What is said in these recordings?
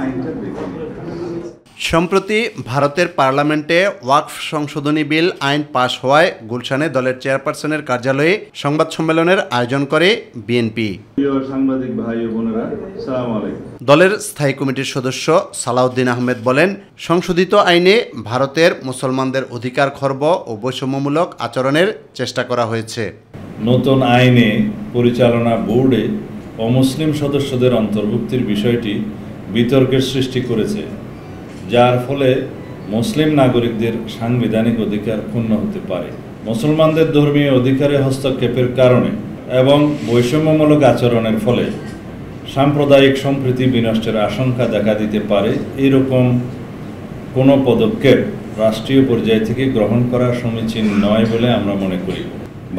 আইনটা দেখে নিতে। সম্প্রতি ভারতের পার্লামেন্টে ওয়াকফ সংশোধনী বিল আইন পাশ হওয়ায় গুলশানে দলের চেয়ারপারসনের কার্যালয়ে সংবাদ সম্মেলনের আয়োজন করে বিএনপি। প্রিয় সাংবাদিক ভাই ও বোনেরা, আসসালামু আলাইকুম। দলের স্থায়ী কমিটির সদস্য সালাউদ্দিন আহমেদ বলেন, সংশোধিত আইনে ভারতের মুসলমানদের অধিকার খর্ব ও বৈষম্যমূলক আচরণের চেষ্টা করা হয়েছে। নতুন আইনে পরিচালনা বোর্ডে অমুসলিম সদস্যদের অন্তর্ভুক্তির বিষয়টি বিতর্কের সৃষ্টি করেছে, যার ফলে মুসলিম নাগরিকদের সাংবিধানিক অধিকার ক্ষুণ্ণ হতে পারে। মুসলমানদের ধর্মীয় অধিকারে হস্তক্ষেপের কারণে এবং বৈষম্যমূলক আচরণের ফলে সাম্প্রদায়িক সম্প্রীতি বিনষ্টের আশঙ্কা দেখা দিতে পারে। এরকম কোনো পদক্ষেপ রাষ্ট্রীয় পর্যায় থেকে গ্রহণ করা সমীচীন নয় বলে আমরা মনে করি।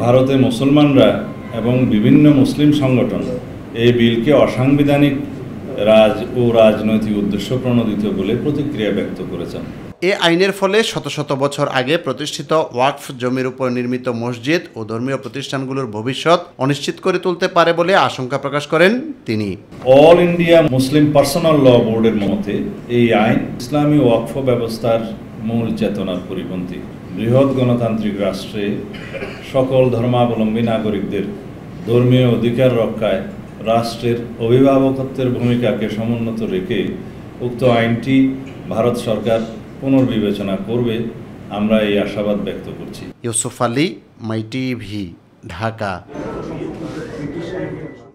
ভারতে মুসলমানরা এবং বিভিন্ন মুসলিম সংগঠন এই বিলকে অসাংবিধানিক ও রাজনৈতিক উদ্দেশ্য প্রণোদিত বলে প্রতিক্রিয়া ব্যক্ত করেছেন। এ আইনের ফলে শত শত বছর আগে প্রতিষ্ঠিত ওয়াকফ জমির উপর নির্মিত মসজিদ ও ধর্মীয় প্রতিষ্ঠানগুলোর ভবিষ্যৎ অনিশ্চিত করে তুলতে পারে বলে আশঙ্কা প্রকাশ করেন তিনি। অল ইন্ডিয়া মুসলিম পার্সোনাল ল বোর্ডের মতে এই আইন ইসলামী ওয়াকফ ব্যবস্থার মূল চেতনার পরিপন্থী। বৃহৎ গণতান্ত্রিক রাষ্ট্রে সকল ধর্মাবলম্বী নাগরিকদের ধর্মীয় অধিকার রক্ষায় রাষ্ট্রের অভিভাবকত্বের ভূমিকাকে সমুন্নত রেখে উক্ত আইনটি ভারত সরকার পুনর্বিবেচনা করবে, আমরা এই আশাবাদ ব্যক্ত করছি। ইউসুফ আলী, মাই টিভি, ঢাকা।